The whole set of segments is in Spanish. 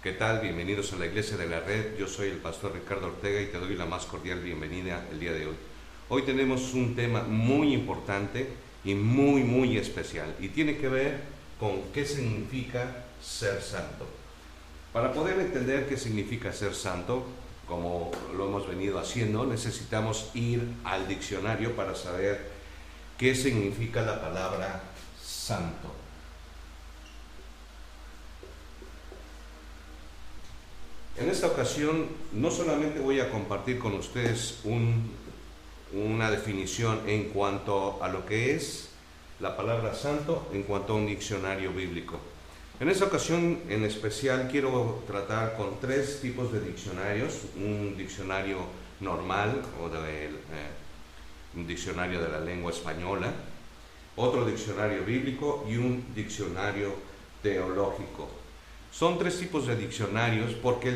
¿Qué tal? Bienvenidos a la Iglesia de la Red. Yo soy el pastor Ricardo Ortega y te doy la más cordial bienvenida el día de hoy. Hoy tenemos un tema muy importante y muy especial y tiene que ver con qué significa ser santo. Para poder entender qué significa ser santo, como lo hemos venido haciendo, necesitamos ir al diccionario para saber qué significa la palabra santo. En esta ocasión no solamente voy a compartir con ustedes una definición en cuanto a lo que es la palabra santo en cuanto a un diccionario bíblico. En esta ocasión en especial quiero tratar con tres tipos de diccionarios: un diccionario normal un diccionario de la lengua española, otro diccionario bíblico y un diccionario teológico. Son tres tipos de diccionarios porque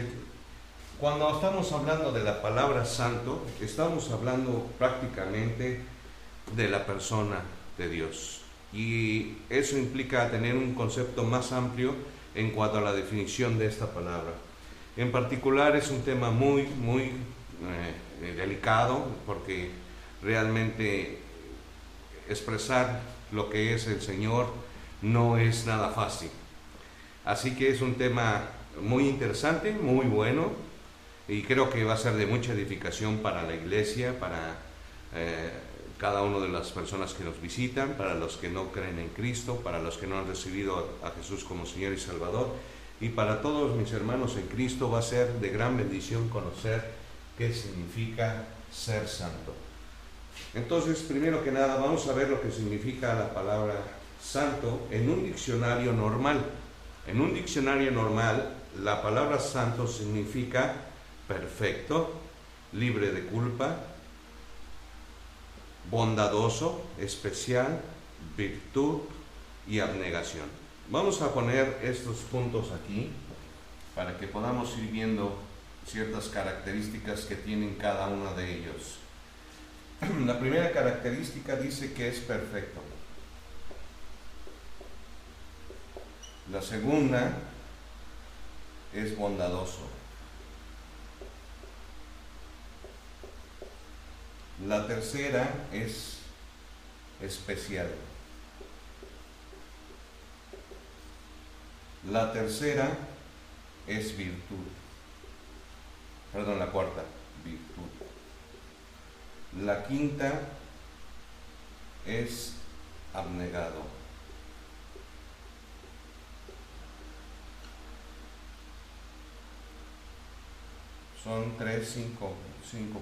cuando estamos hablando de la palabra santo, estamos hablando prácticamente de la persona de Dios. Y eso implica tener un concepto más amplio en cuanto a la definición de esta palabra. En particular es un tema muy delicado, porque realmente expresar lo que es el Señor no es nada fácil. Así que es un tema muy interesante, muy bueno, y creo que va a ser de mucha edificación para la iglesia, para cada una de las personas que nos visitan, para los que no creen en Cristo, para los que no han recibido a Jesús como Señor y Salvador, y para todos mis hermanos en Cristo va a ser de gran bendición conocer qué significa ser santo. Entonces, primero que nada, vamos a ver lo que significa la palabra santo en un diccionario normal. En un diccionario normal, la palabra santo significa perfecto, libre de culpa, bondadoso, especial, virtud y abnegación. Vamos a poner estos puntos aquí para que podamos ir viendo ciertas características que tienen cada uno de ellos. La primera característica dice que es perfecto. La segunda es bondadoso. La tercera es especial. La tercera es virtud. Perdón, la cuarta, virtud. La quinta es abnegado. Son cinco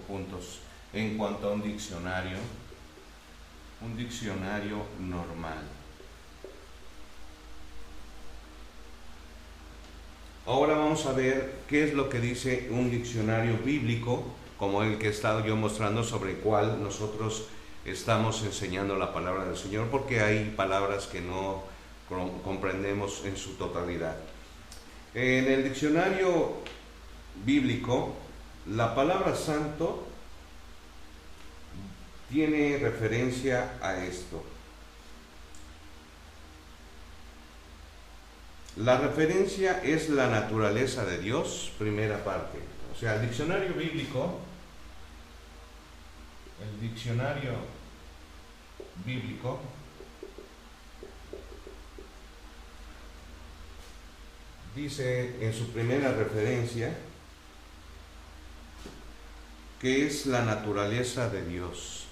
puntos en cuanto a un diccionario normal. Ahora vamos a ver qué es lo que dice un diccionario bíblico, como el que he estado yo mostrando, sobre el cual nosotros estamos enseñando la palabra del Señor, porque hay palabras que no comprendemos en su totalidad. En el diccionario bíblico, la palabra santo tiene referencia a esto. La referencia es la naturaleza de Dios, primera parte. O sea, el diccionario bíblico dice en su primera referencia que es la naturaleza de Dios.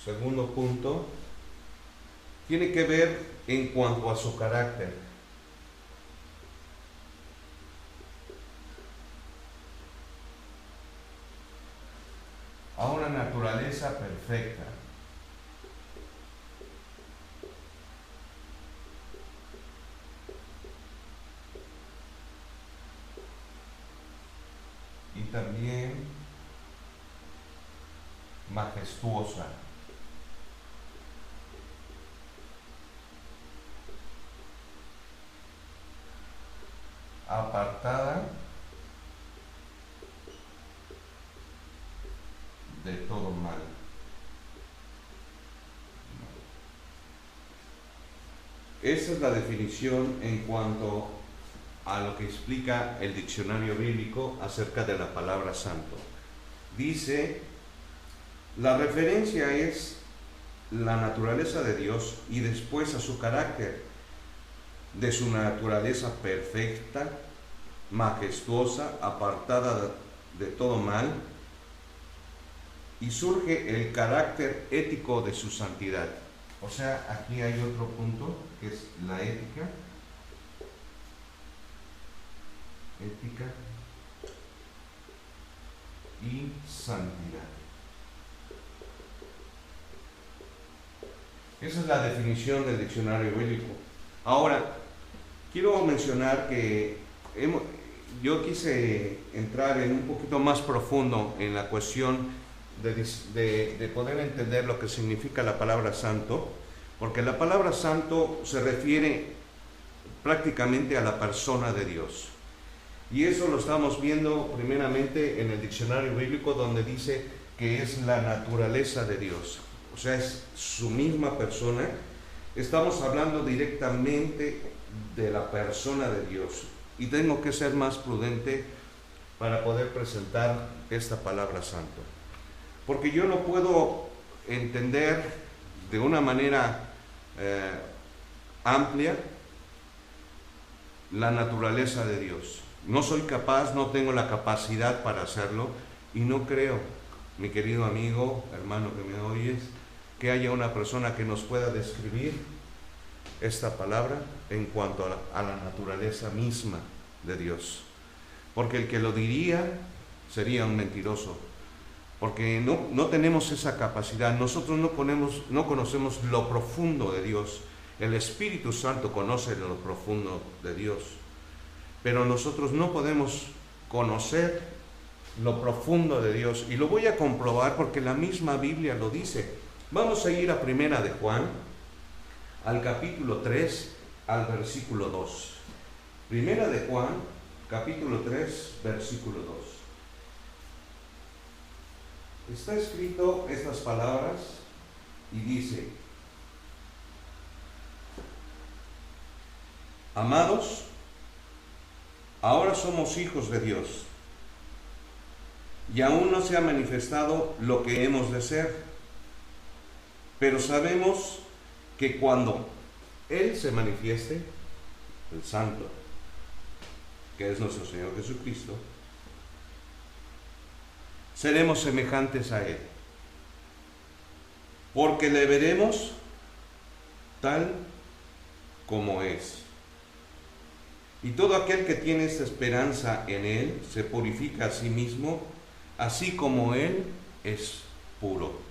Segundo punto, tiene que ver en cuanto a su carácter. A una naturaleza perfecta. Y también majestuosa. Apartada de todo mal. Esa es la definición en cuanto a lo que explica el diccionario bíblico acerca de la palabra santo. Dice, la referencia es la naturaleza de Dios y después a su carácter, de su naturaleza perfecta, majestuosa, apartada de todo mal, y surge el carácter ético de su santidad. O sea, aquí hay otro punto que es la ética. Ética y santidad. Esa es la definición del diccionario bíblico. Ahora, quiero mencionar que yo quise entrar en un poquito más profundo en la cuestión de poder entender lo que significa la palabra santo, porque la palabra santo se refiere prácticamente a la persona de Dios. Y eso lo estamos viendo primeramente en el diccionario bíblico, donde dice que es la naturaleza de Dios. O sea, es su misma persona. Estamos hablando directamente de la persona de Dios. Y tengo que ser más prudente para poder presentar esta palabra santo. Porque yo no puedo entender de una manera amplia la naturaleza de Dios. No soy capaz, no tengo la capacidad para hacerlo, y no creo, mi querido amigo, hermano que me oyes, que haya una persona que nos pueda describir esta palabra en cuanto a la naturaleza misma de Dios. Porque el que lo diría sería un mentiroso, porque no tenemos esa capacidad. Nosotros no conocemos lo profundo de Dios. El Espíritu Santo conoce lo profundo de Dios, pero nosotros no podemos conocer lo profundo de Dios, y lo voy a comprobar porque la misma Biblia lo dice. Vamos a ir a Primera de Juan, al capítulo 3, al versículo 2. Primera de Juan, capítulo 3, versículo 2. Está escrito estas palabras y dice: amados, ahora somos hijos de Dios, y aún no se ha manifestado lo que hemos de ser, pero sabemos que cuando Él se manifieste, el Santo, que es nuestro Señor Jesucristo, seremos semejantes a Él, porque le veremos tal como es. Y todo aquel que tiene esta esperanza en Él se purifica a sí mismo, así como Él es puro.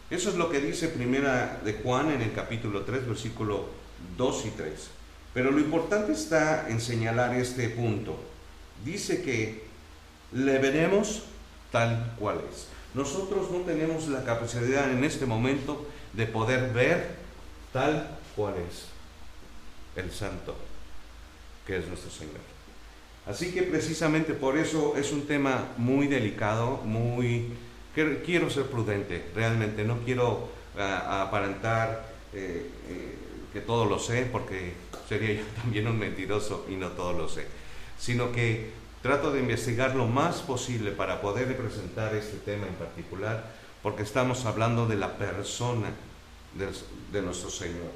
Eso es lo que dice Primera de Juan en el capítulo 3, versículo 2 y 3. Pero lo importante está en señalar este punto. Dice que le veremos tal cual es. Nosotros no tenemos la capacidad en este momento de poder ver tal cual es el Santo, que es nuestro Señor. Así que precisamente por eso es un tema muy delicado, quiero ser prudente, realmente no quiero aparentar que todo lo sé, porque sería yo también un mentiroso y no todo lo sé, sino que trato de investigar lo más posible para poder presentar este tema en particular, porque estamos hablando de la persona de nuestro Señor,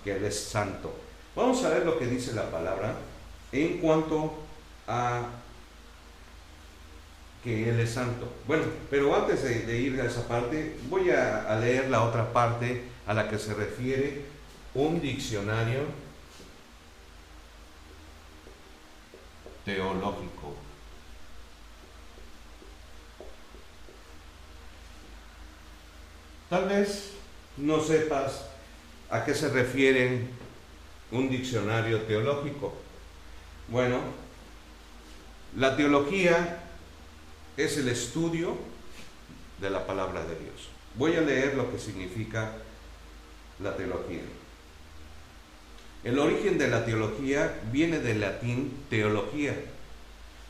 que Él es santo. Vamos a ver lo que dice la palabra en cuanto a que Él es santo. Bueno, pero antes de ir a esa parte, voy a leer la otra parte a la que se refiere un diccionario teológico. Tal vez no sepas a qué se refiere un diccionario teológico. Bueno, la teología es el estudio de la palabra de Dios. Voy a leer lo que significa la teología. El origen de la teología viene del latín teología,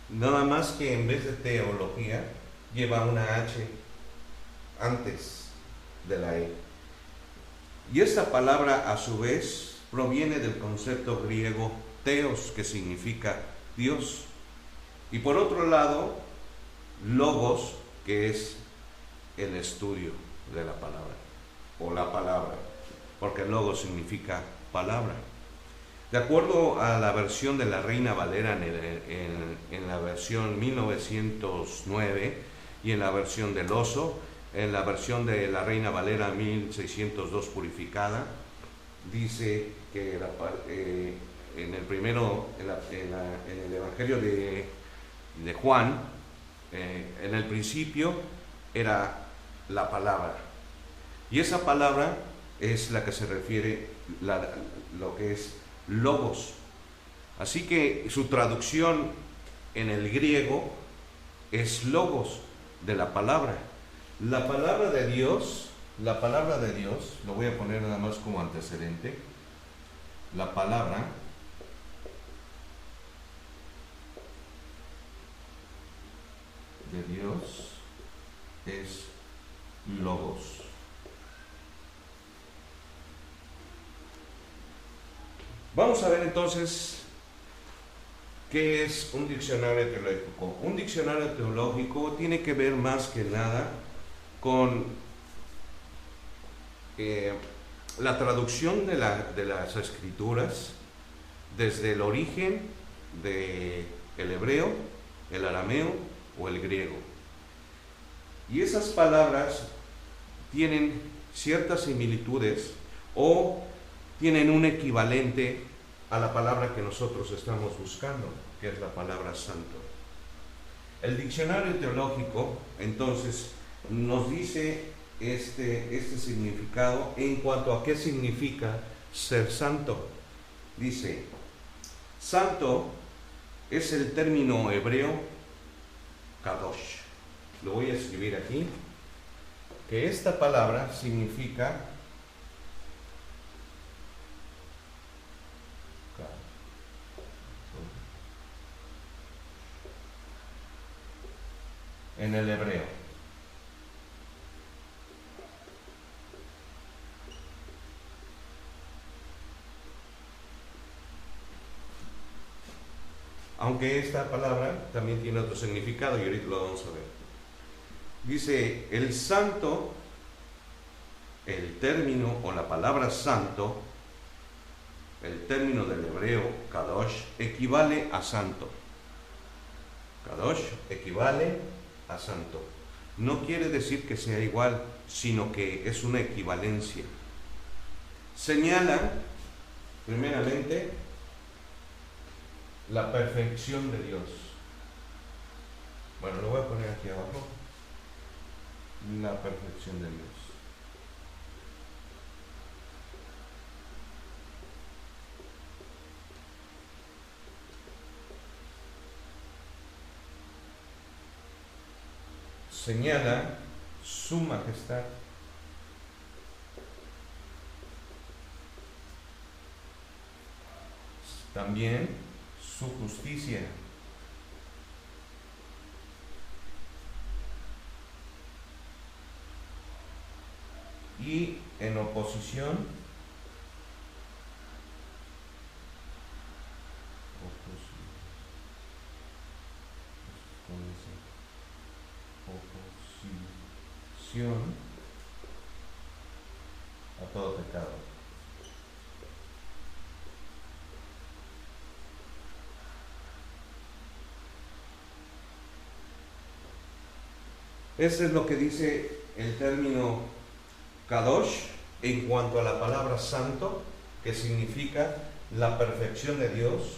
nada más que en vez de teología lleva una H antes de la E. Y esta palabra a su vez proviene del concepto griego theos, que significa Dios. Y por otro lado, logos, que es el estudio de la palabra, o la palabra, porque logos significa palabra. De acuerdo a la versión de la Reina Valera en la versión 1909 y en la versión del Oso, en la versión de la Reina Valera 1602 purificada, dice que en el primero, en el Evangelio de Juan, en el principio era la palabra, y esa palabra es la que se refiere lo que es logos. Así que su traducción en el griego es logos, de la palabra. La palabra de Dios, lo voy a poner nada más como antecedente. La palabra de Dios es logos. Vamos a ver entonces qué es un diccionario teológico. Un diccionario teológico tiene que ver más que nada con la traducción de las escrituras desde el origen del hebreo, el arameo o el griego. Y esas palabras tienen ciertas similitudes o tienen un equivalente a la palabra que nosotros estamos buscando, que es la palabra santo. El diccionario teológico, entonces, nos dice este significado en cuanto a qué significa ser santo. Dice, santo es el término hebreo kadosh. Lo voy a escribir aquí, que esta palabra significa en el hebreo. Aunque esta palabra también tiene otro significado y ahorita lo vamos a ver. Dice, el santo, el término o la palabra santo, el término del hebreo kadosh, equivale a santo. Kadosh equivale a santo. No quiere decir que sea igual, sino que es una equivalencia. Señala, primeramente, la perfección de Dios. Bueno, lo voy a poner aquí abajo. La perfección de Dios. Señala su majestad. También su justicia. Y en oposición, a todo pecado. Ese es lo que dice el término kadosh en cuanto a la palabra santo, que significa la perfección de Dios,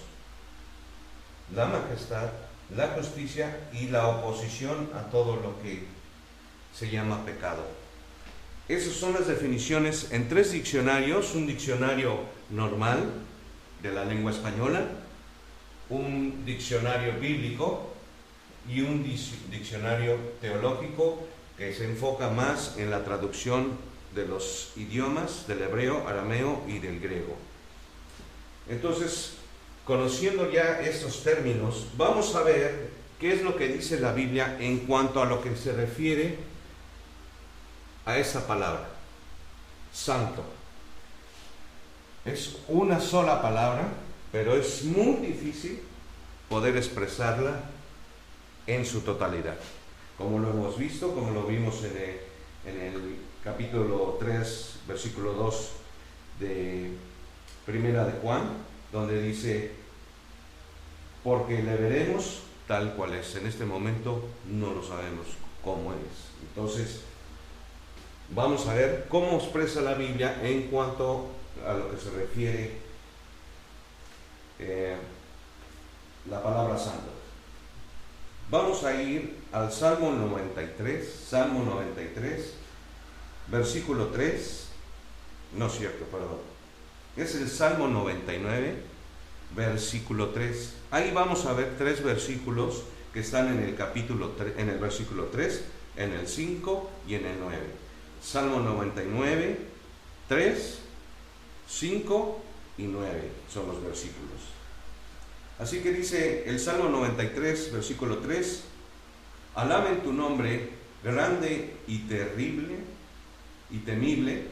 la majestad, la justicia y la oposición a todo lo que se llama pecado. Esas son las definiciones en 3 diccionarios: un diccionario normal de la lengua española, un diccionario bíblico y un diccionario teológico que se enfoca más en la traducción de los idiomas del hebreo, arameo y del griego. Entonces, conociendo ya estos términos, vamos a ver qué es lo que dice la Biblia en cuanto a lo que se refiere a esa palabra, santo. Es una sola palabra, pero es muy difícil poder expresarla en su totalidad. Como lo hemos visto, como lo vimos en el capítulo 3, versículo 2 de Primera de Juan, donde dice, porque le veremos tal cual es. En este momento no lo sabemos cómo es. Entonces, vamos a ver cómo expresa la Biblia en cuanto a lo que se refiere la palabra santo. Vamos a ir al Salmo 93, versículo 3, no es cierto, perdón. Es el Salmo 99, versículo 3. Ahí vamos a ver 3 versículos que están en el capítulo 3, en el versículo 3, en el 5 y en el 9. Salmo 99, 3, 5 y 9 son los versículos. Así que dice el Salmo 93, versículo 3, alaben tu nombre, grande y terrible y temible,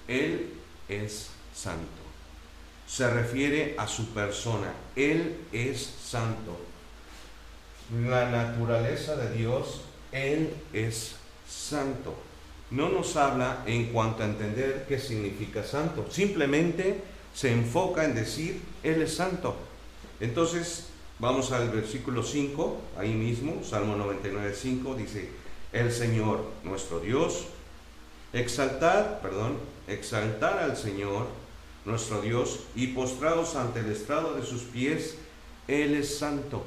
Él es santo. Se refiere a su persona, Él es santo. La naturaleza de Dios, Él es santo. No nos habla en cuanto a entender qué significa santo, simplemente se enfoca en decir, Él es santo. Entonces, vamos al versículo 5, ahí mismo, Salmo 99, 5, dice, el Señor, nuestro Dios, exaltar al Señor, nuestro Dios, y postrados ante el estrado de sus pies, Él es santo.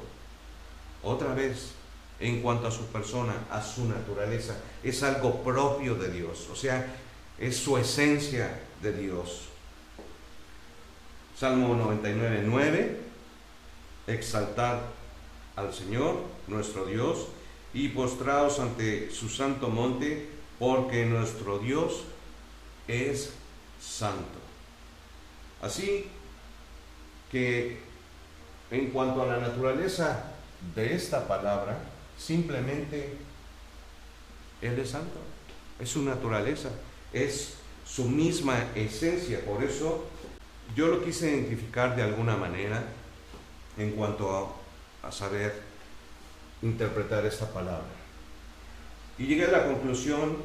Otra vez, en cuanto a su persona, a su naturaleza, es algo propio de Dios, o sea, es su esencia de Dios. Salmo 99, 9, exaltar al Señor, nuestro Dios, y postrados ante su santo monte, porque nuestro Dios es santo. Así que, en cuanto a la naturaleza de esta palabra, simplemente Él es santo, es su naturaleza, es su misma esencia. Por eso yo lo quise identificar de alguna manera en cuanto a saber interpretar esta palabra. Y llegué a la conclusión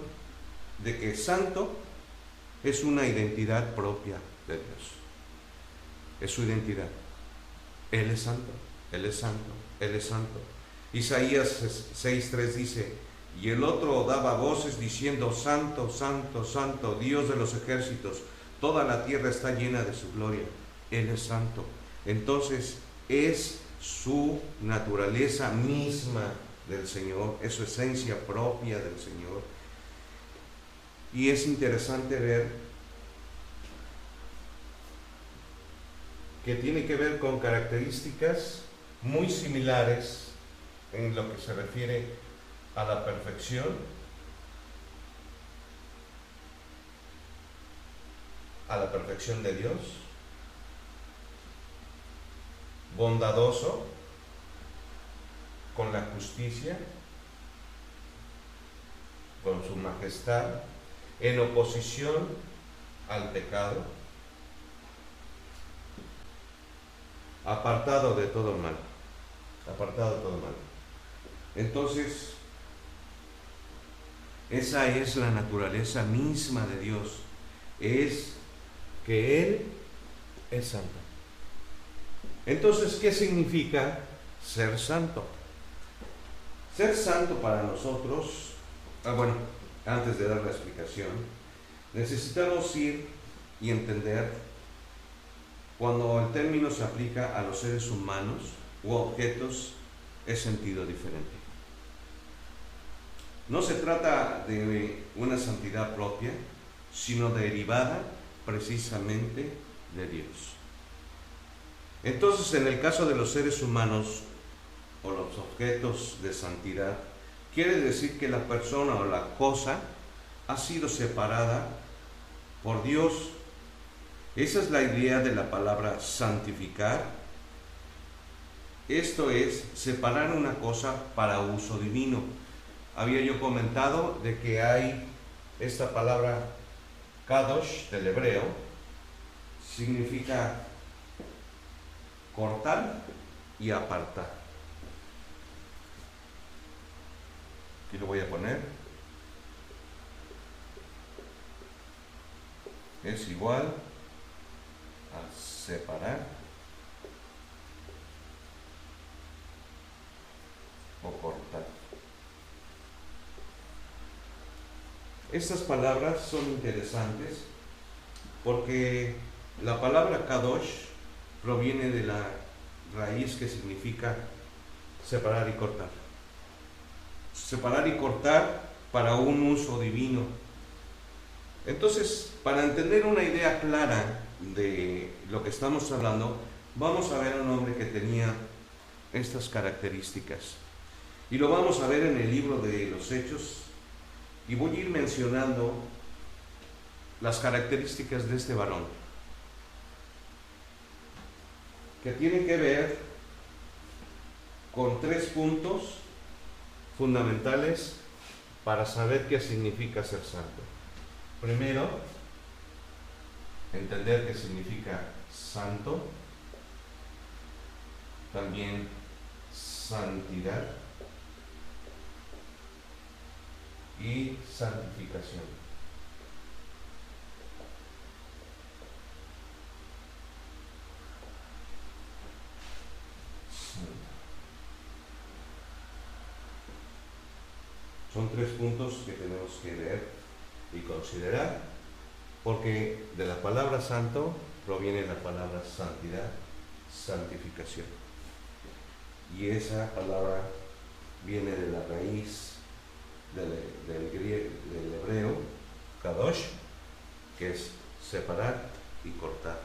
de que santo es una identidad propia de Dios. Es su identidad. Él es santo, Él es santo, Él es santo. Isaías 6:3 dice, y el otro daba voces diciendo, santo, santo, santo, Dios de los ejércitos, toda la tierra está llena de su gloria. Él es santo. Entonces, es su naturaleza misma del Señor, es su esencia propia del Señor. Y es interesante ver que tiene que ver con características muy similares en lo que se refiere a la perfección, de Dios, bondadoso con la justicia, con su majestad, en oposición al pecado, apartado de todo mal. Entonces, esa es la naturaleza misma de Dios, es que Él es santo. Entonces, ¿qué significa ser santo? Ser santo para nosotros, antes de dar la explicación, necesitamos ir y entender cuando el término se aplica a los seres humanos u objetos, es sentido diferente. No se trata de una santidad propia, sino derivada precisamente de Dios. Entonces, en el caso de los seres humanos o los objetos de santidad, quiere decir que la persona o la cosa ha sido separada por Dios. Esa es la idea de la palabra santificar. Esto es separar una cosa para uso divino. Había yo comentado de que hay esta palabra kadosh del hebreo significa cortar y apartar. Aquí lo voy a poner. Es igual a separar o cortar. Estas palabras son interesantes porque la palabra kadosh proviene de la raíz que significa separar y cortar. Separar y cortar para un uso divino. Entonces, para entender una idea clara de lo que estamos hablando, vamos a ver a un hombre que tenía estas características. Y lo vamos a ver en el libro de los Hechos. Y voy a ir mencionando las características de este varón, que tienen que ver con 3 puntos fundamentales para saber qué significa ser santo. Primero, entender qué significa santo, también santidad y santificación. Son 3 puntos que tenemos que ver y considerar, porque de la palabra santo proviene la palabra santidad, santificación. Y esa palabra viene de la raíz del hebreo, kadosh, que es separar y cortar.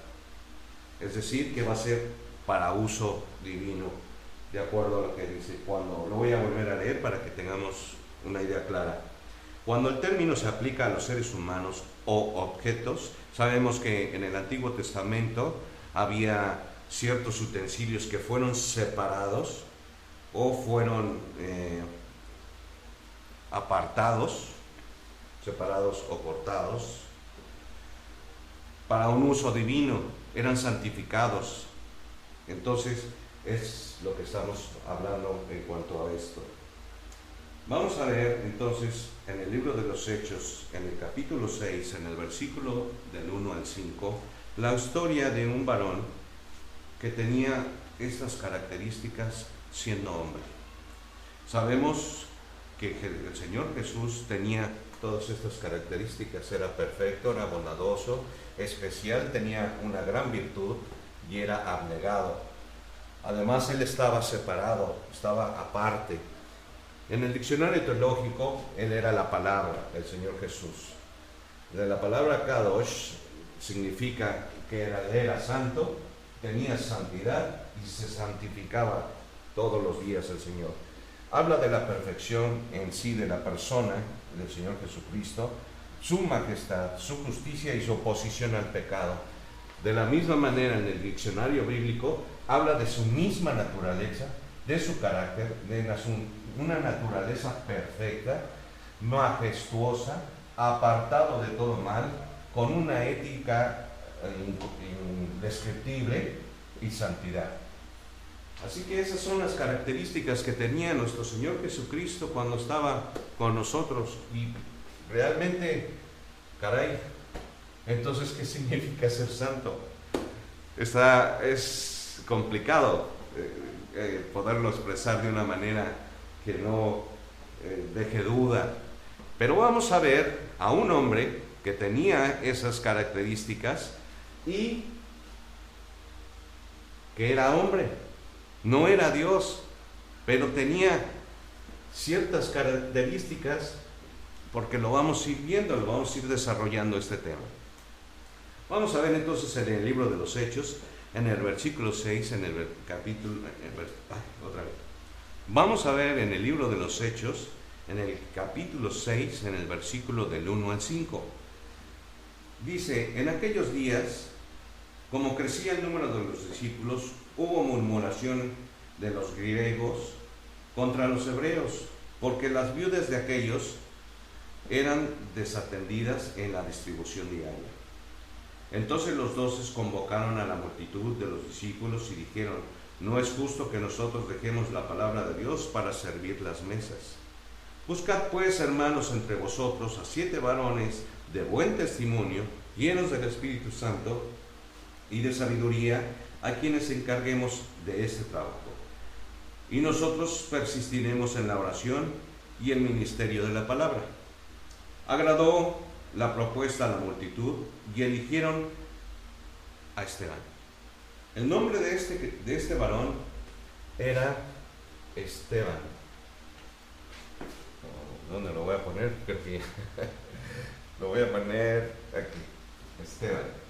Es decir, que va a ser para uso divino, de acuerdo a lo que dice. Cuando lo voy a volver a leer para que tengamos una idea clara. Cuando el término se aplica a los seres humanos o objetos, sabemos que en el Antiguo Testamento había ciertos utensilios que fueron separados o fueron apartados, separados o cortados, para un uso divino, eran santificados. Entonces, es lo que estamos hablando en cuanto a esto. Vamos a leer entonces en el libro de los Hechos, en el capítulo 6, en el versículo del 1 al 5, la historia de un varón que tenía estas características siendo hombre. Sabemos que el Señor Jesús tenía todas estas características, era perfecto, era bondadoso, especial, tenía una gran virtud y era abnegado. Además, él estaba separado, estaba aparte. En el diccionario teológico, él era la palabra, el Señor Jesús. De la palabra kadosh significa que era santo, tenía santidad y se santificaba todos los días el Señor. Habla de la perfección en sí de la persona del Señor Jesucristo, su majestad, su justicia y su oposición al pecado. De la misma manera, en el diccionario bíblico, habla de su misma naturaleza, de su carácter, de una naturaleza perfecta, majestuosa, apartado de todo mal, con una ética indescriptible y santidad. Así que esas son las características que tenía nuestro Señor Jesucristo cuando estaba con nosotros. Y realmente, caray, entonces, ¿qué significa ser santo? Es complicado poderlo expresar de una manera que no deje duda. Pero vamos a ver a un hombre que tenía esas características y que era hombre, no era Dios, pero tenía ciertas características, porque lo vamos a ir viendo, lo vamos a ir desarrollando este tema. Vamos a ver entonces en el libro de los Hechos, en el versículo 6, en el capítulo... otra vez. Vamos a ver en el libro de los Hechos, en el capítulo 6, en el versículo del 1 al 5. Dice, en aquellos días, como crecía el número de los discípulos, hubo murmuración de los griegos contra los hebreos, porque las viudas de aquellos eran desatendidas en la distribución diaria. Entonces los 12 convocaron a la multitud de los discípulos y dijeron: no es justo que nosotros dejemos la palabra de Dios para servir las mesas. Buscad pues, hermanos, entre vosotros a 7 varones de buen testimonio, llenos del Espíritu Santo y de sabiduría, a quienes encarguemos de este trabajo. Y nosotros persistiremos en la oración y el ministerio de la palabra. Agradó la propuesta a la multitud y eligieron a Esteban. El nombre de este varón era Esteban. ¿Dónde lo voy a poner? Creo que lo voy a poner aquí. Esteban.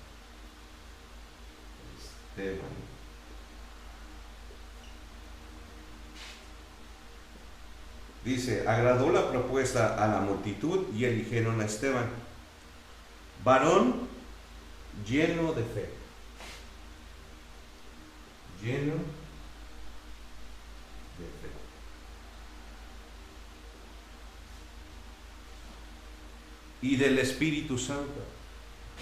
Dice: agradó la propuesta a la multitud y eligieron a Esteban, varón lleno de fe. Lleno de fe. Y del Espíritu Santo.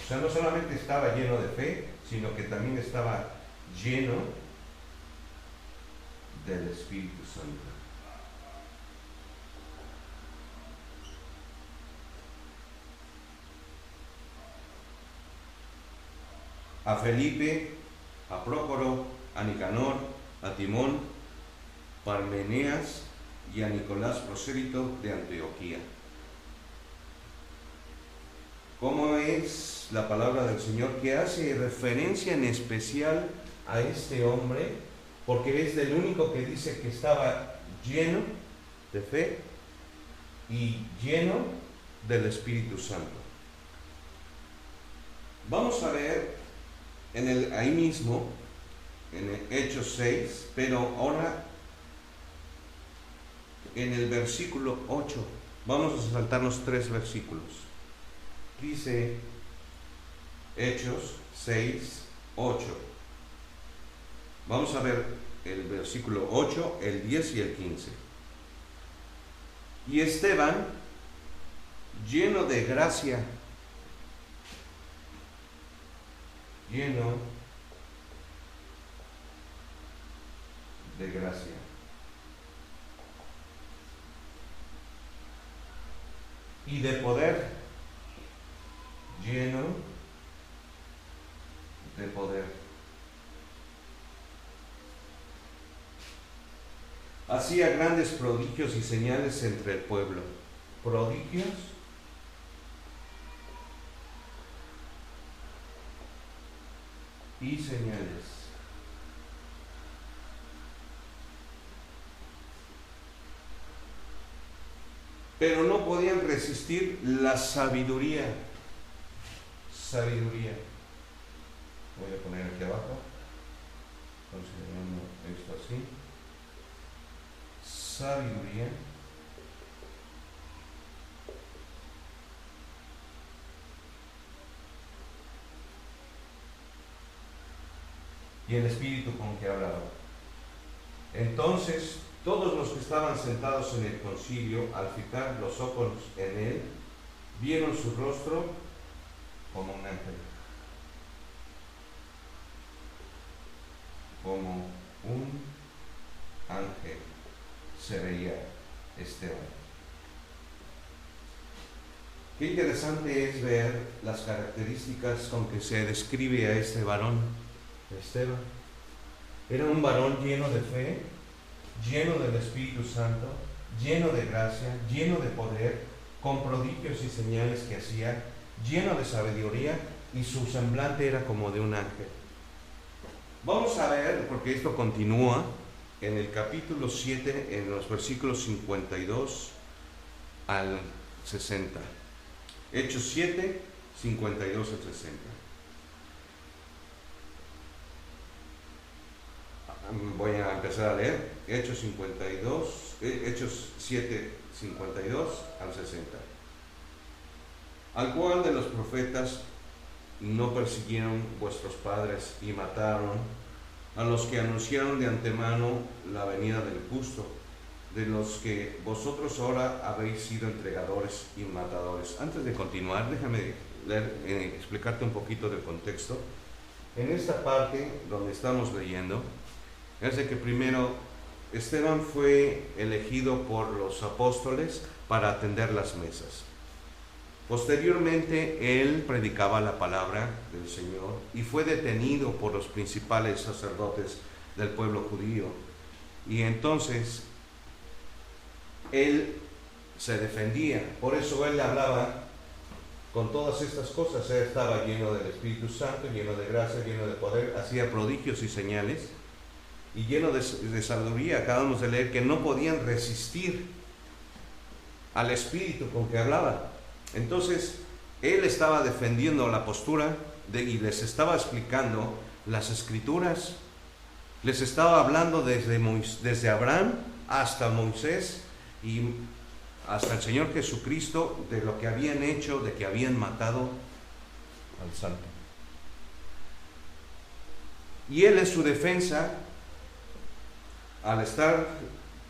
O sea, no solamente estaba lleno de fe, sino que también estaba lleno del Espíritu Santo. A Felipe, a Prócoro, a Nicanor, a Timón, Parmeneas y a Nicolás, prosélito de Antioquía. ¿Cómo es la palabra del Señor, que hace referencia en especial a este hombre? Porque es el único que dice que estaba lleno de fe y lleno del Espíritu Santo. Vamos a ver ahí mismo, en el Hechos 6, pero ahora en el versículo 8. Vamos a saltarnos 3 versículos. Dice Hechos 6, 8. Vamos a ver el versículo 8, el 10 y el 15. Y Esteban, lleno de gracia, lleno de gracia, y de poder, lleno de poder. Hacía grandes prodigios y señales entre el pueblo. Prodigios y señales. Pero no podían resistir la sabiduría. Sabiduría. Voy a poner aquí abajo, considerando esto así. Sabiduría. Y el espíritu con que hablaba. Entonces todos los que estaban sentados en el concilio, al fijar los ojos en él, vieron su rostro como un ángel. Como un ángel se veía Esteban. Qué interesante es ver las características con que se describe a este varón, Esteban. Era un varón lleno de fe, lleno del Espíritu Santo, lleno de gracia, lleno de poder, con prodigios y señales que hacía, lleno de sabiduría, y su semblante era como de un ángel. Vamos a ver, porque esto continúa en el capítulo 7, en los versículos 52 al 60. Hechos 7, 52 al 60. Voy a empezar a leer Hechos 7, 52 al 60. Al cual de los profetas no persiguieron vuestros padres y mataron a los que anunciaron de antemano la venida del justo, de los que vosotros ahora habéis sido entregadores y matadores. Antes de continuar, déjame explicarte un poquito del contexto. En esta parte donde estamos leyendo, es de que primero Esteban fue elegido por los apóstoles para atender las mesas. Posteriormente, él predicaba la palabra del Señor y fue detenido por los principales sacerdotes del pueblo judío. Y entonces, él se defendía. Por eso él hablaba con todas estas cosas. Él estaba lleno del Espíritu Santo, lleno de gracia, lleno de poder, hacía prodigios y señales y lleno de sabiduría. Acabamos de leer que no podían resistir al Espíritu con que hablaba. Entonces, él estaba defendiendo la postura y les estaba explicando las Escrituras. Les estaba hablando desde Abraham hasta Moisés y hasta el Señor Jesucristo, de lo que habían hecho, de que habían matado al Santo. Y él en su defensa, al estar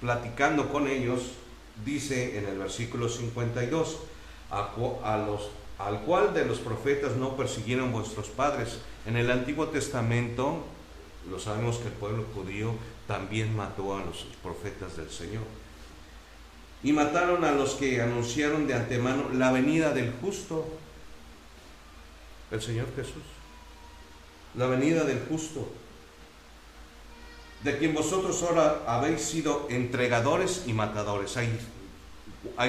platicando con ellos, dice en el versículo 52, al cual de los profetas no persiguieron vuestros padres. En el Antiguo Testamento, lo sabemos que el pueblo judío también mató a los profetas del Señor. Y mataron a los que anunciaron de antemano la venida del justo, el Señor Jesús. La venida del justo, de quien vosotros ahora habéis sido entregadores y matadores. Ahí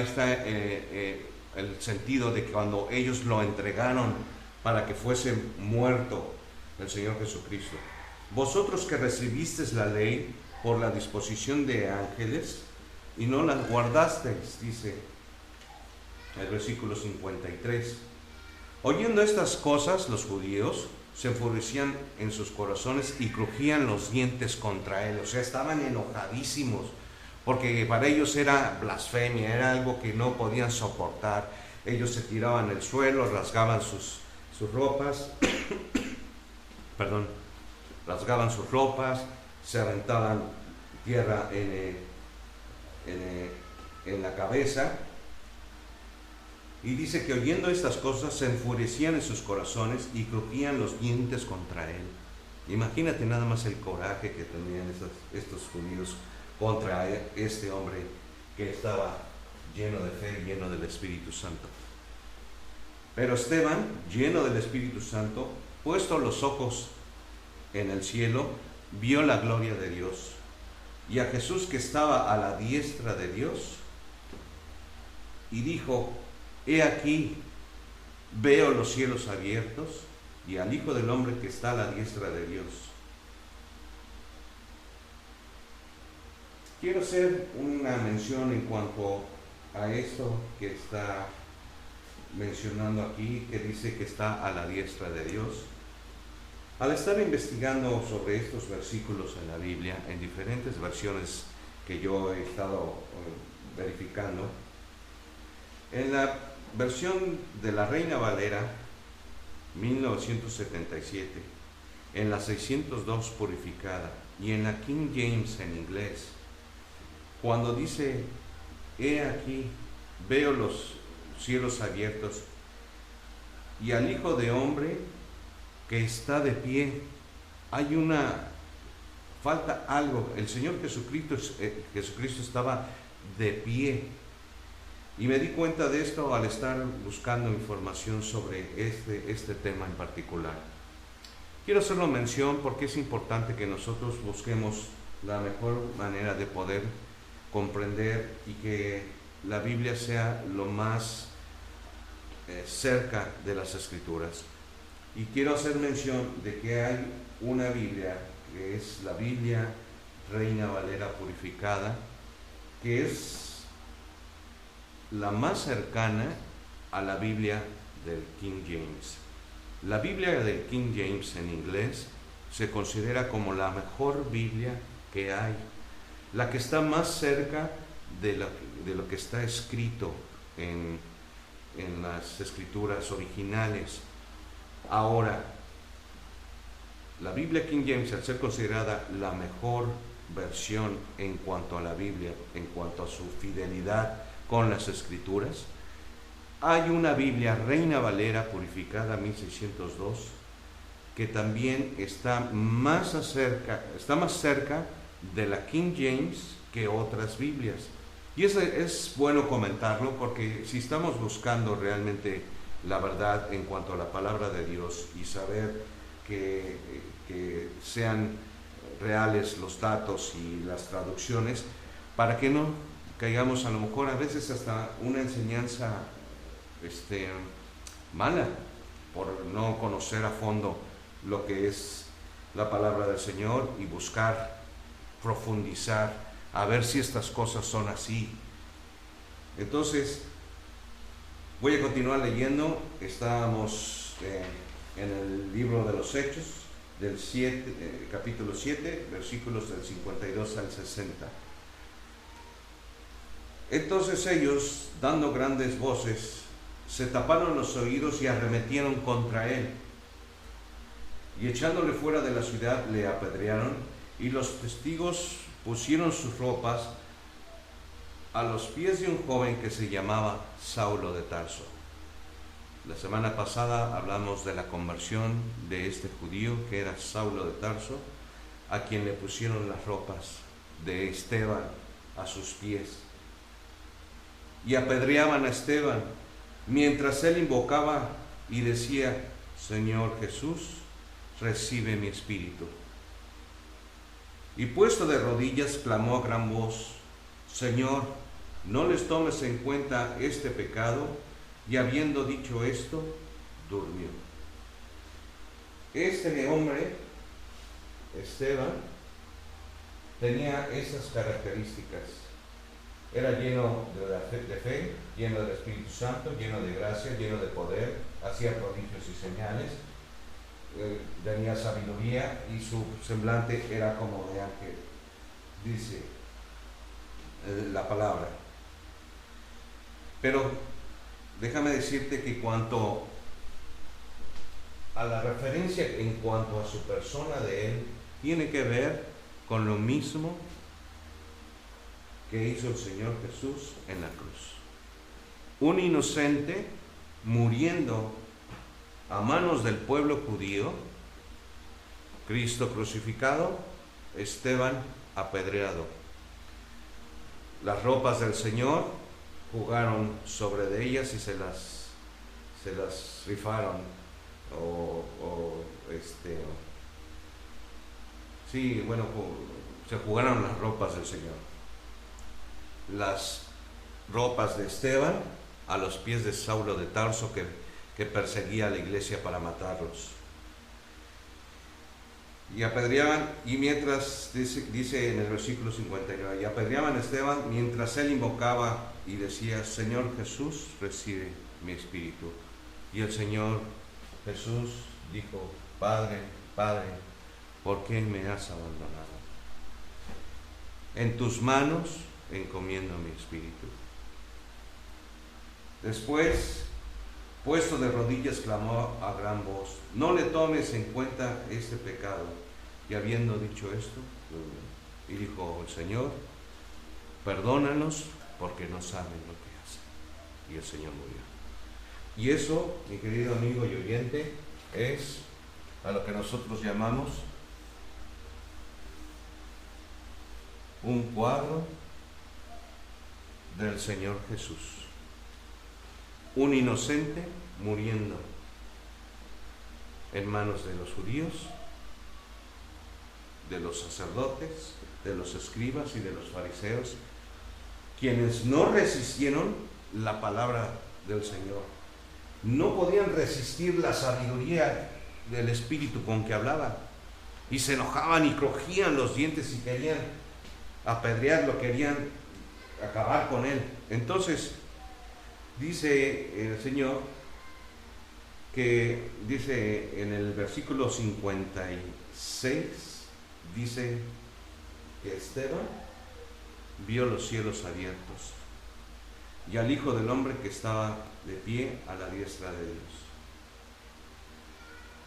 está el sentido de que cuando ellos lo entregaron para que fuese muerto el Señor Jesucristo. Vosotros que recibisteis la ley por la disposición de ángeles y no las guardasteis, dice el versículo 53. Oyendo estas cosas, los judíos se enfurecían en sus corazones y crujían los dientes contra él. O sea, estaban enojadísimos, porque para ellos era blasfemia, era algo que no podían soportar. Ellos se tiraban al suelo, rasgaban sus ropas, rasgaban sus ropas, se aventaban tierra en la cabeza. Y dice que oyendo estas cosas se enfurecían en sus corazones y crujían los dientes contra él. Imagínate nada más el coraje que tenían estos judíos contra este hombre que estaba lleno de fe y lleno del Espíritu Santo. Pero Esteban, lleno del Espíritu Santo, puesto los ojos en el cielo, vio la gloria de Dios y a Jesús que estaba a la diestra de Dios, y dijo: He aquí, veo los cielos abiertos y al Hijo del Hombre que está a la diestra de Dios. Quiero hacer una mención en cuanto a esto que está mencionando aquí, que dice que está a la diestra de Dios. Al estar investigando sobre estos versículos en la Biblia, en diferentes versiones que yo he estado verificando, en la versión de la Reina Valera 1977, en la 602 purificada y en la King James en inglés, cuando dice: he aquí, veo los cielos abiertos y al Hijo de Hombre que está de pie, falta algo. El Señor Jesucristo estaba de pie. Y me di cuenta de esto al estar buscando información sobre este tema en particular. Quiero hacerlo mención porque es importante que nosotros busquemos la mejor manera de poder comprender y que la Biblia sea lo más cerca de las Escrituras. Y quiero hacer mención de que hay una Biblia, que es la Biblia Reina Valera purificada, que es la más cercana a la Biblia del King James. La Biblia del King James en inglés se considera como la mejor Biblia que hay, la que está más cerca de lo que está escrito en las escrituras originales. Ahora, la Biblia King James, al ser considerada la mejor versión en cuanto a la Biblia, en cuanto a su fidelidad con las Escrituras. Hay una Biblia Reina Valera purificada 1602 que también está más cerca de la King James que otras Biblias. Y eso es bueno comentarlo, porque si estamos buscando realmente la verdad en cuanto a la palabra de Dios y saber que sean reales los datos y las traducciones, para que no caigamos a lo mejor a veces hasta una enseñanza mala, por no conocer a fondo lo que es la palabra del Señor y buscar profundizar a ver si estas cosas son así. Entonces voy a continuar leyendo. Estábamos en el libro de los Hechos del capítulo 7, versículos del 52 al 60. Entonces ellos, dando grandes voces, se taparon los oídos y arremetieron contra él, y echándole fuera de la ciudad le apedrearon, y los testigos pusieron sus ropas a los pies de un joven que se llamaba Saulo de Tarso. La semana pasada hablamos de la conversión de este judío que era Saulo de Tarso, a quien le pusieron las ropas de Esteban a sus pies. Y apedreaban a Esteban, mientras él invocaba y decía: Señor Jesús, recibe mi espíritu. Y puesto de rodillas, clamó a gran voz: Señor, no les tomes en cuenta este pecado. Y habiendo dicho esto, durmió. Este hombre, Esteban, tenía esas características. Era lleno de fe, lleno del Espíritu Santo, lleno de gracia, lleno de poder, hacía prodigios y señales, tenía sabiduría y su semblante era como de ángel, dice la palabra. Pero déjame decirte que cuanto a la referencia en cuanto a su persona de él, tiene que ver con lo mismo que hizo el Señor Jesús en la cruz. Un inocente muriendo a manos del pueblo judío, Cristo crucificado, Esteban apedreado. Las ropas del Señor jugaron sobre de ellas y se las rifaron se jugaron las ropas del Señor. Las ropas de Esteban a los pies de Saulo de Tarso, que perseguía a la iglesia para matarlos. Y apedreaban, y mientras, dice en el versículo 59, y apedreaban a Esteban mientras él invocaba y decía: Señor Jesús, recibe mi espíritu. Y el Señor Jesús dijo: Padre, Padre, ¿por qué me has abandonado? En tus manos encomiendo mi espíritu. Después, puesto de rodillas, clamó a gran voz: no le tomes en cuenta este pecado. Y habiendo dicho esto, y dijo el Señor: perdónanos, porque no saben lo que hacen. Y el Señor murió. Y eso, mi querido amigo y oyente, es a lo que nosotros llamamos un cuadro del Señor Jesús. Un inocente muriendo en manos de los judíos, de los sacerdotes, de los escribas y de los fariseos, quienes no resistieron la palabra del Señor. No podían resistir la sabiduría del Espíritu con que hablaba, y se enojaban y crujían los dientes y querían apedrearlo, querían acabar con él. Entonces dice el Señor, que dice en el versículo 56, dice que Esteban vio los cielos abiertos y al Hijo del Hombre que estaba de pie a la diestra de Dios.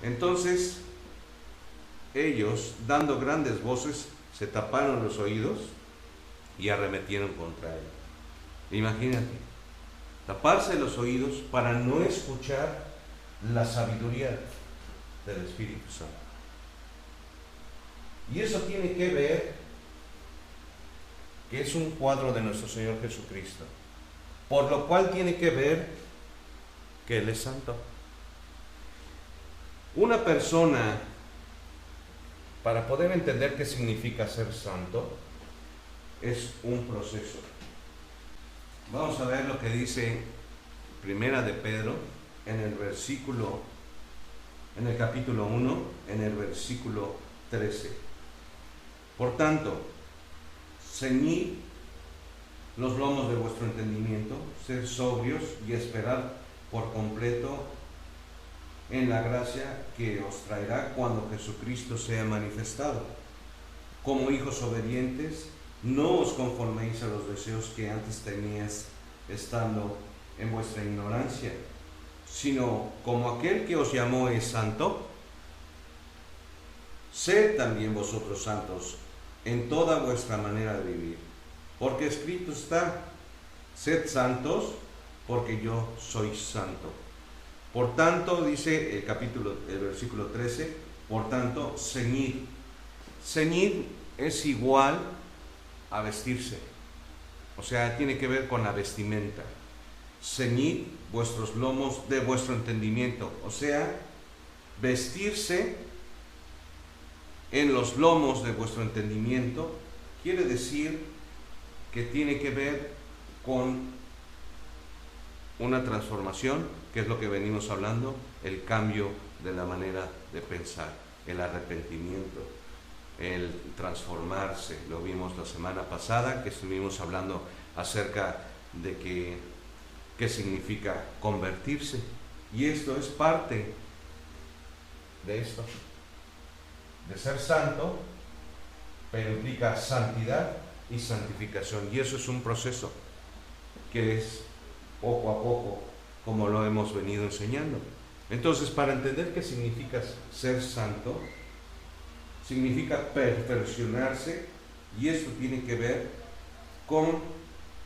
Entonces ellos, dando grandes voces, se taparon los oídos y arremetieron contra él. Imagínate, taparse los oídos para no escuchar la sabiduría del Espíritu Santo. Y eso tiene que ver que es un cuadro de nuestro Señor Jesucristo, por lo cual tiene que ver que Él es santo. Una persona, para poder entender qué significa ser santo, es un proceso. Vamos a ver lo que dice Primera de Pedro en el capítulo 1, en el versículo 13. Por tanto, ceñid los lomos de vuestro entendimiento, sed sobrios y esperad por completo en la gracia que os traerá cuando Jesucristo sea manifestado. Como hijos obedientes, no os conforméis a los deseos que antes teníais estando en vuestra ignorancia, sino como aquel que os llamó es santo, sed también vosotros santos en toda vuestra manera de vivir, porque escrito está: sed santos, porque yo soy santo. Por tanto, dice el versículo 13, por tanto, ceñid. Ceñid es igual a vestirse, o sea, tiene que ver con la vestimenta. Ceñid vuestros lomos de vuestro entendimiento, o sea, vestirse en los lomos de vuestro entendimiento quiere decir que tiene que ver con una transformación, que es lo que venimos hablando, el cambio de la manera de pensar, el arrepentimiento, el transformarse. Lo vimos la semana pasada, que estuvimos hablando acerca de qué significa convertirse. Y esto es parte de esto, de ser santo, pero implica santidad y santificación. Y eso es un proceso que es poco a poco, como lo hemos venido enseñando. Entonces, para entender qué significa ser santo, significa perfeccionarse, y esto tiene que ver con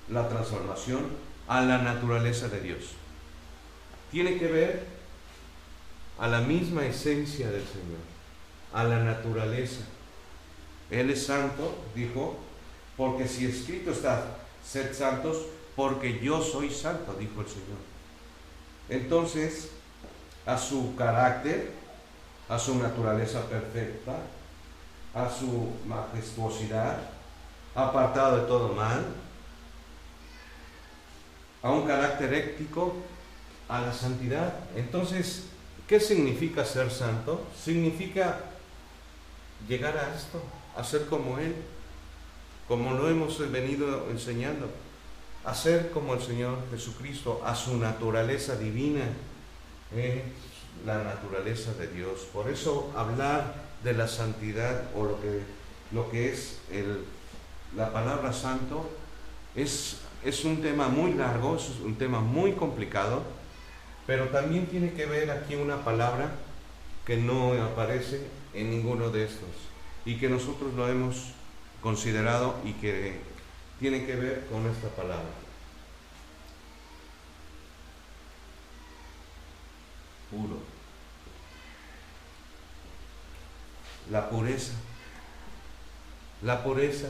la transformación a la naturaleza de Dios. Tiene que ver a la misma esencia del Señor, a la naturaleza. Él es santo, dijo, porque si escrito está: sed santos, porque yo soy santo, dijo el Señor. Entonces, a su carácter, a su naturaleza perfecta, a su majestuosidad, apartado de todo mal, a un carácter ético, a la santidad. Entonces, ¿qué significa ser santo? Significa llegar a esto, a ser como Él, como lo hemos venido enseñando, a ser como el Señor Jesucristo, a su naturaleza divina, la naturaleza de Dios. Por eso hablar de la santidad, o lo que es la palabra santo, es un tema muy largo, es un tema muy complicado, pero también tiene que ver aquí una palabra que no aparece en ninguno de estos, y que nosotros lo hemos considerado y que tiene que ver con esta palabra: puro. La pureza. La pureza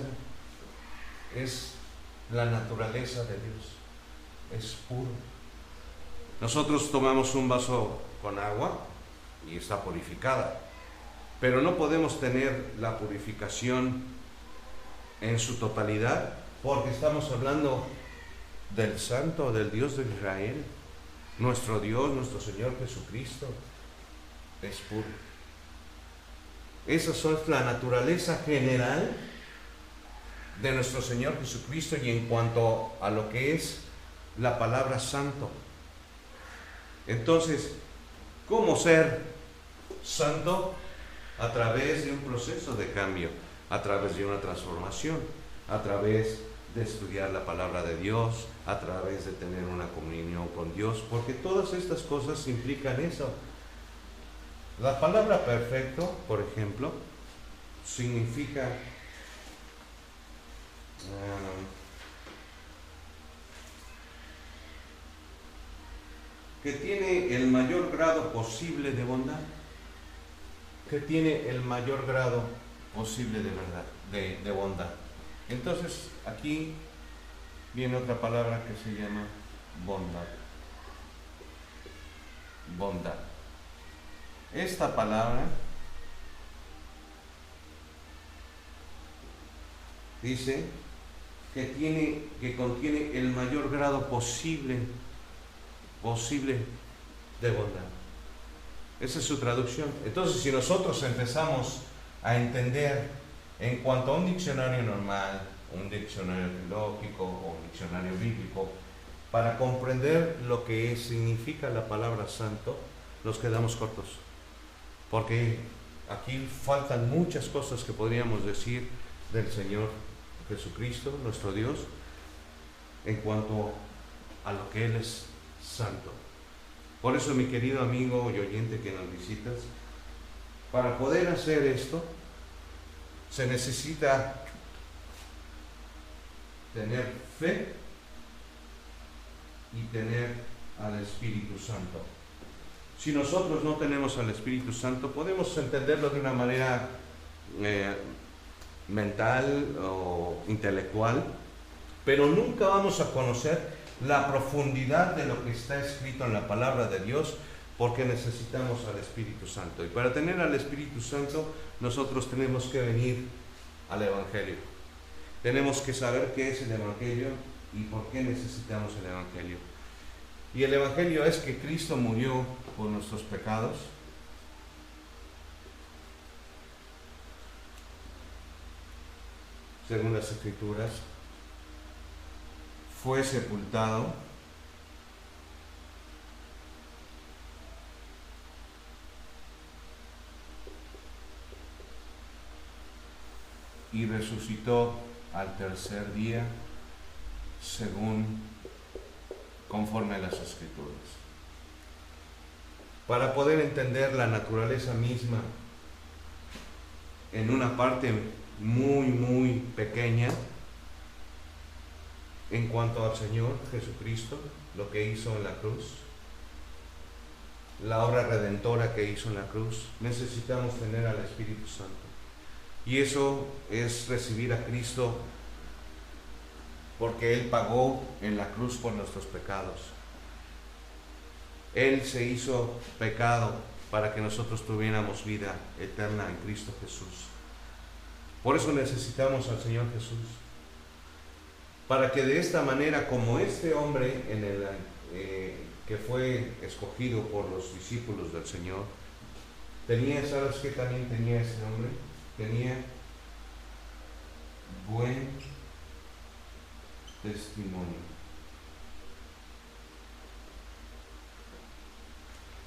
es la naturaleza de Dios, es puro. Nosotros tomamos un vaso con agua y está purificada, pero no podemos tener la purificación en su totalidad, porque estamos hablando del Santo, del Dios de Israel. Nuestro Dios, nuestro Señor Jesucristo, es puro. Esa es la naturaleza general de nuestro Señor Jesucristo, y en cuanto a lo que es la palabra santo. Entonces, ¿cómo ser santo? A través de un proceso de cambio, a través de una transformación, a través de estudiar la palabra de Dios, a través de tener una comunión con Dios, porque todas estas cosas implican eso. La palabra perfecto, por ejemplo, significa que tiene el mayor grado posible de bondad, que tiene el mayor grado posible de verdad, de bondad. Entonces aquí viene otra palabra que se llama bondad. Bondad. Esta palabra dice que contiene el mayor grado posible de bondad. Esa es su traducción. Entonces, si nosotros empezamos a entender en cuanto a un diccionario normal, un diccionario teológico o un diccionario bíblico, para comprender lo que significa la palabra santo, nos quedamos cortos. Porque aquí faltan muchas cosas que podríamos decir del Señor Jesucristo, nuestro Dios, en cuanto a lo que Él es santo. Por eso, mi querido amigo y oyente que nos visitas, para poder hacer esto, se necesita tener fe y tener al Espíritu Santo. Si nosotros no tenemos al Espíritu Santo, podemos entenderlo de una manera mental o intelectual, pero nunca vamos a conocer la profundidad de lo que está escrito en la palabra de Dios, porque necesitamos al Espíritu Santo. Y para tener al Espíritu Santo, nosotros tenemos que venir al Evangelio. Tenemos que saber qué es el Evangelio y por qué necesitamos el Evangelio. Y el Evangelio es que Cristo murió por nuestros pecados, según las Escrituras, fue sepultado, y resucitó al tercer día, conforme a las Escrituras. Para poder entender la naturaleza misma en una parte muy pequeña, en cuanto al Señor Jesucristo, lo que hizo en la cruz, la obra redentora que hizo en la cruz, necesitamos tener al Espíritu Santo. Y eso es recibir a Cristo, porque Él pagó en la cruz por nuestros pecados. Él se hizo pecado para que nosotros tuviéramos vida eterna en Cristo Jesús. Por eso necesitamos al Señor Jesús, para que de esta manera, como este hombre que fue escogido por los discípulos del Señor, ¿sabes qué también tenía ese hombre? Tenía buen testimonio.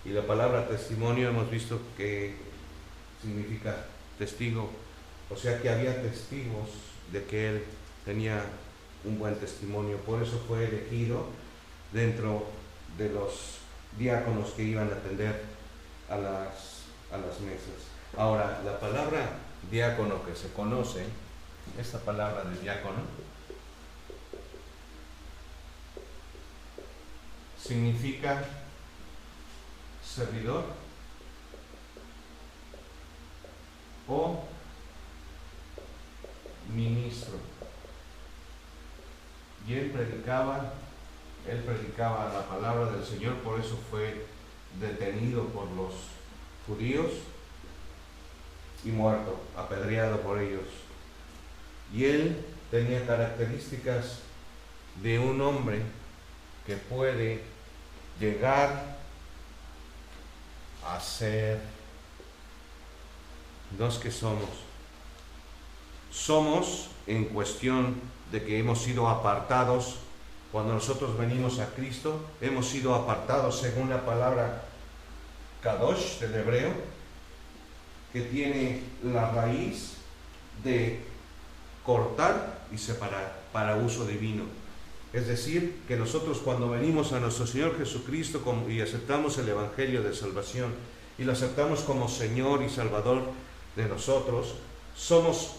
Y la palabra testimonio hemos visto que significa testigo, o sea que había testigos de que él tenía un buen testimonio. Por eso fue elegido dentro de los diáconos que iban a atender a las mesas. Ahora, la palabra diácono que se conoce, esta palabra de diácono, significa servidor o ministro. Y él predicaba la palabra del Señor, por eso fue detenido por los judíos y muerto, apedreado por ellos. Y él tenía características de un hombre que puede llegar a ser los que somos. Somos en cuestión de que hemos sido apartados. Cuando nosotros venimos a Cristo, hemos sido apartados según la palabra kadosh del hebreo, que tiene la raíz de cortar y separar para uso divino. Es decir, que nosotros cuando venimos a nuestro Señor Jesucristo y aceptamos el Evangelio de salvación y lo aceptamos como Señor y Salvador de nosotros, somos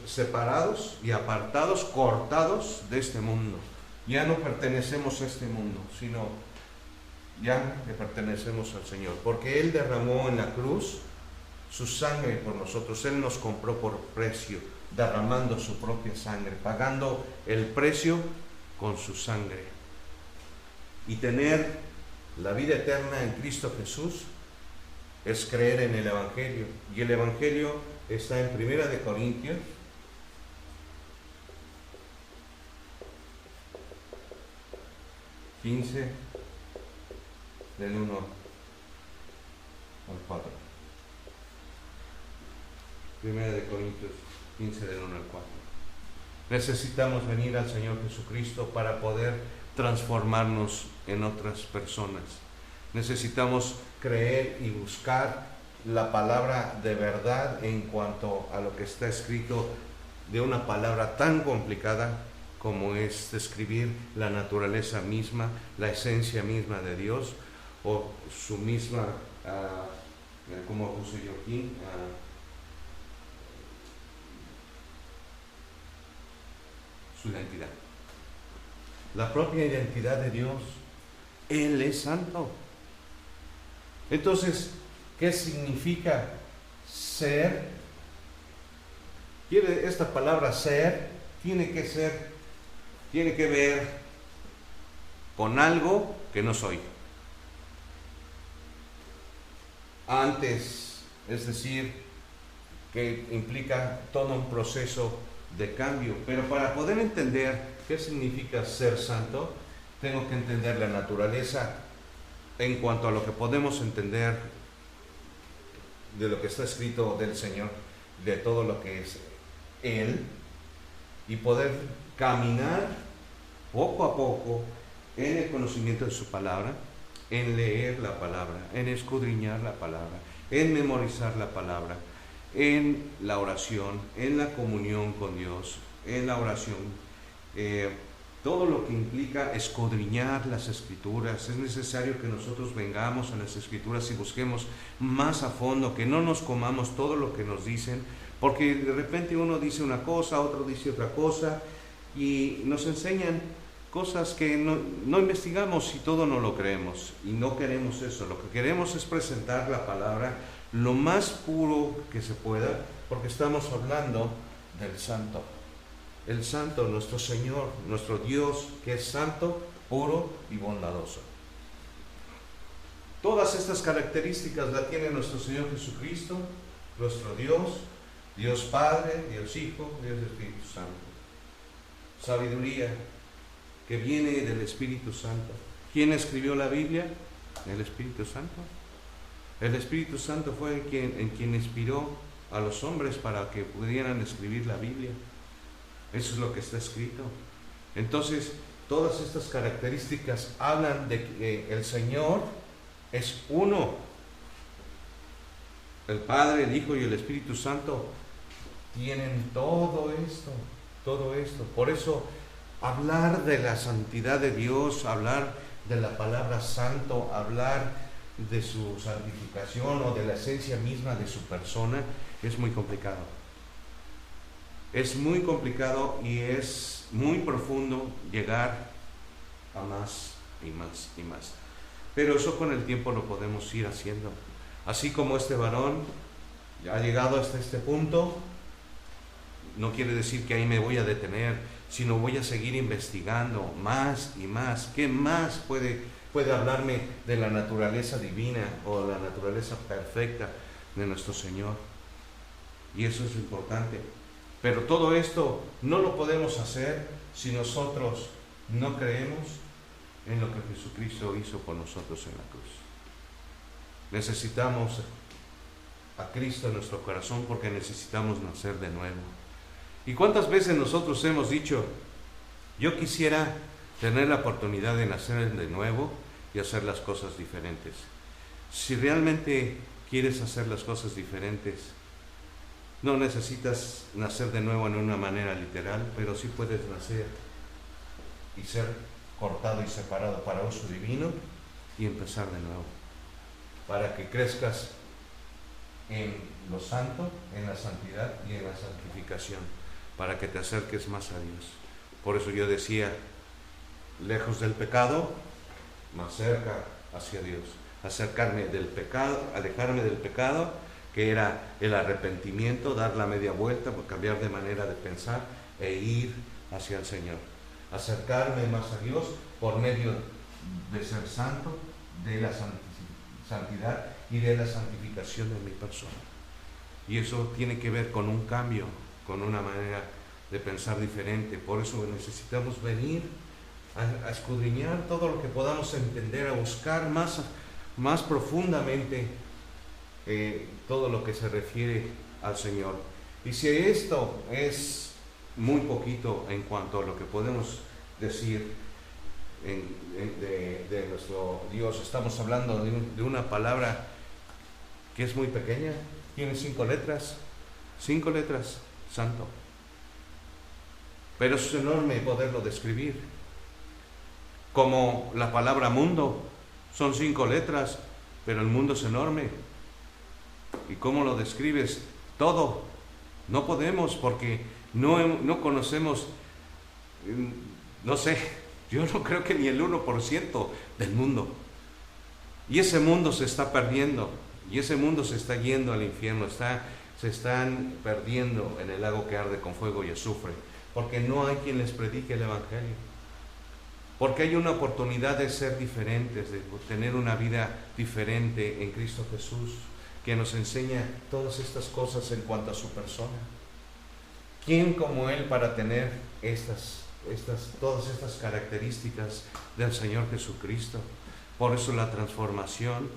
separados y apartados, cortados de este mundo. Ya no pertenecemos a este mundo, sino ya le pertenecemos al Señor, porque Él derramó en la cruz su sangre por nosotros. Él nos compró por precio, derramando su propia sangre, pagando el precio con su sangre. Y tener la vida eterna en Cristo Jesús es creer en el Evangelio. Y el Evangelio está en 1 de Corintios 15, del 1 al 4. 1 de Corintios 15, del 1 al 4. Necesitamos venir al Señor Jesucristo para poder transformarnos en otras personas. Necesitamos creer y buscar la palabra de verdad en cuanto a lo que está escrito, de una palabra tan complicada como es describir la naturaleza misma, la esencia misma de Dios, o su misma, como puse yo aquí, su identidad. La propia identidad de Dios. Él es santo. Entonces, ¿qué significa ser? Esta palabra ser tiene que ver con algo que no soy. Antes, es decir, que implica todo un proceso de cambio. Pero para poder entender qué significa ser santo, tengo que entender la naturaleza en cuanto a lo que podemos entender de lo que está escrito del Señor, de todo lo que es Él, y poder caminar poco a poco en el conocimiento de su palabra, en leer la palabra, en escudriñar la palabra, en memorizar la palabra, en la oración, en la comunión con Dios, en la oración, todo lo que implica escudriñar las Escrituras. Es necesario que nosotros vengamos a las Escrituras y busquemos más a fondo, que no nos comamos todo lo que nos dicen, porque de repente uno dice una cosa, otro dice otra cosa, y nos enseñan cosas que no investigamos y todo no lo creemos, y no queremos eso. Lo que queremos es presentar la palabra lo más puro que se pueda, porque estamos hablando del Santo. El Santo, nuestro Señor, nuestro Dios, que es santo, puro y bondadoso. Todas estas características las tiene nuestro Señor Jesucristo, nuestro Dios, Dios Padre, Dios Hijo, Dios Espíritu Santo. Sabiduría que viene del Espíritu Santo. ¿Quién escribió la Biblia? El Espíritu Santo. El Espíritu Santo fue en quien inspiró a los hombres para que pudieran escribir la Biblia. Eso es lo que está escrito. Entonces, todas estas características hablan de que el Señor es uno. El Padre, el Hijo y el Espíritu Santo tienen todo esto. Por eso, hablar de la santidad de Dios, hablar de la palabra santo, hablar de su santificación o de la esencia misma de su persona, es muy complicado. Es muy complicado y es muy profundo llegar a más y más y más. Pero eso con el tiempo lo podemos ir haciendo. Así como este varón ya ha llegado hasta este punto, no quiere decir que ahí me voy a detener, sino voy a seguir investigando más y más. ¿Qué más puede hablarme de la naturaleza divina o la naturaleza perfecta de nuestro Señor? Y eso es importante. Pero todo esto no lo podemos hacer si nosotros no creemos en lo que Jesucristo hizo por nosotros en la cruz. Necesitamos a Cristo en nuestro corazón porque necesitamos nacer de nuevo. ¿Y cuántas veces nosotros hemos dicho, yo quisiera tener la oportunidad de nacer de nuevo y hacer las cosas diferentes? Si realmente quieres hacer las cosas diferentes, no necesitas nacer de nuevo en una manera literal, pero sí puedes nacer y ser cortado y separado para uso divino y empezar de nuevo, para que crezcas en lo santo, en la santidad y en la santificación, para que te acerques más a Dios. Por eso yo decía, lejos del pecado, más cerca hacia Dios. Acercarme del pecado, alejarme del pecado, que era el arrepentimiento, dar la media vuelta, cambiar de manera de pensar e ir hacia el Señor. Acercarme más a Dios por medio de ser santo, de la santidad y de la santificación de mi persona. Y eso tiene que ver con un cambio, con una manera de pensar diferente. Por eso necesitamos venir a escudriñar todo lo que podamos entender, a buscar más profundamente todo lo que se refiere al Señor. Y si esto es muy poquito en cuanto a lo que podemos decir de nuestro Dios, estamos hablando de una palabra que es muy pequeña, tiene 5 letras, santo. Pero es enorme poderlo describir. Como la palabra mundo, son 5 letras, pero el mundo es enorme. ¿Y cómo lo describes? Todo. No podemos porque no conocemos, no sé, yo no creo que ni el 1% del mundo. Y ese mundo se está perdiendo, y ese mundo se está yendo al infierno, se están perdiendo en el lago que arde con fuego y azufre, porque no hay quien les predique el Evangelio. Porque hay una oportunidad de ser diferentes, de tener una vida diferente en Cristo Jesús, que nos enseña todas estas cosas en cuanto a su persona. ¿Quién como Él para tener todas estas características del Señor Jesucristo? Por eso la transformación,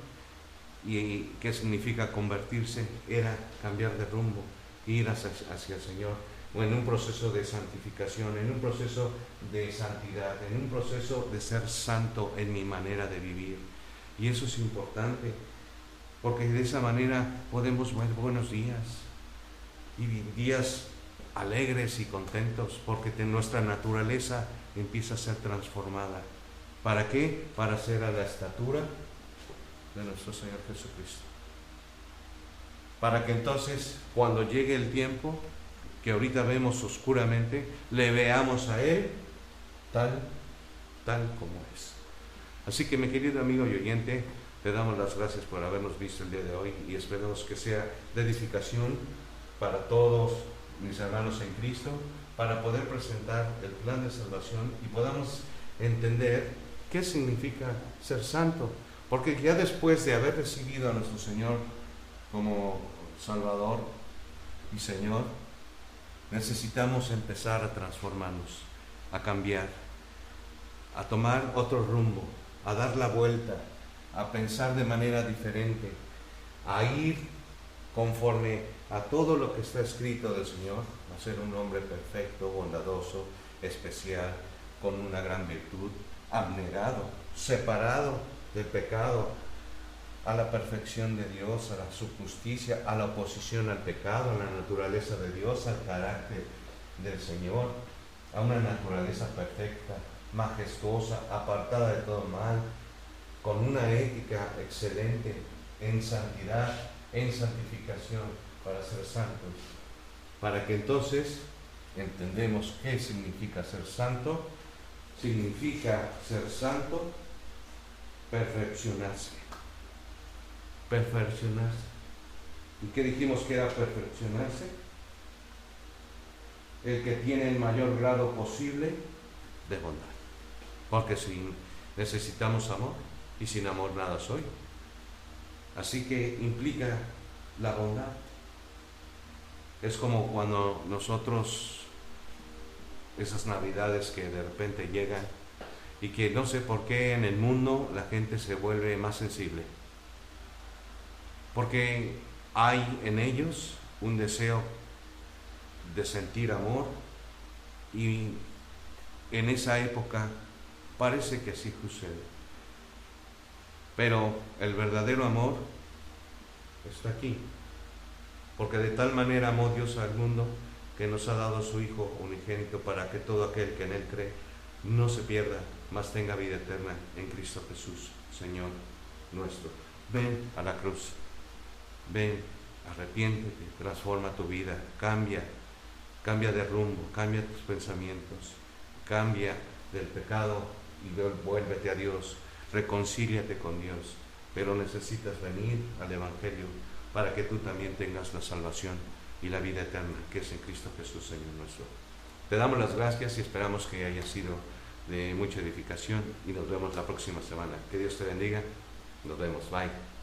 y qué significa convertirse, era cambiar de rumbo, ir hacia el Señor, o en un proceso de santificación, en un proceso de santidad, en un proceso de ser santo en mi manera de vivir. Y eso es importante, porque de esa manera podemos ver buenos días, y días alegres y contentos, porque nuestra naturaleza empieza a ser transformada. ¿Para qué? Para ser a la estatura de nuestro Señor Jesucristo. Para que entonces, cuando llegue el tiempo, que ahorita vemos oscuramente, le veamos a Él tal como es. Así que, mi querido amigo y oyente, te damos las gracias por habernos visto el día de hoy, y esperamos que sea de edificación para todos mis hermanos en Cristo, para poder presentar el plan de salvación y podamos entender qué significa ser santo. Porque ya después de haber recibido a nuestro Señor como Salvador y Señor, necesitamos empezar a transformarnos, a cambiar, a tomar otro rumbo, a dar la vuelta, a pensar de manera diferente, a ir conforme a todo lo que está escrito del Señor, a ser un hombre perfecto, bondadoso, especial, con una gran virtud, abnegado, separado del pecado, a la perfección de Dios, a su justicia, a la oposición al pecado, a la naturaleza de Dios, al carácter del Señor, a una naturaleza perfecta, majestuosa, apartada de todo mal, con una ética excelente, en santidad, en santificación, para ser santos. Para que entonces entendemos qué significa ser santo. Significa ser santo, perfeccionarse. ¿Y qué dijimos que era perfeccionarse? El que tiene el mayor grado posible de bondad. Porque si necesitamos amor, y sin amor nada soy. Así que implica la bondad. Es como cuando nosotros, esas navidades que de repente llegan, y que no sé por qué en el mundo la gente se vuelve más sensible. Porque hay en ellos un deseo de sentir amor, y en esa época parece que así sucede. Pero el verdadero amor está aquí, porque de tal manera amó Dios al mundo que nos ha dado a su Hijo unigénito, para que todo aquel que en Él cree no se pierda, mas tenga vida eterna en Cristo Jesús, Señor nuestro. Ven a la cruz, ven arrepiéntete, transforma tu vida, cambia de rumbo, cambia tus pensamientos, cambia del pecado y vuélvete a Dios, reconcíliate con Dios, pero necesitas venir al Evangelio para que tú también tengas la salvación y la vida eterna que es en Cristo Jesús, Señor nuestro. Te damos las gracias y esperamos que haya sido de mucha edificación y nos vemos la próxima semana. Que Dios te bendiga. Nos vemos. Bye.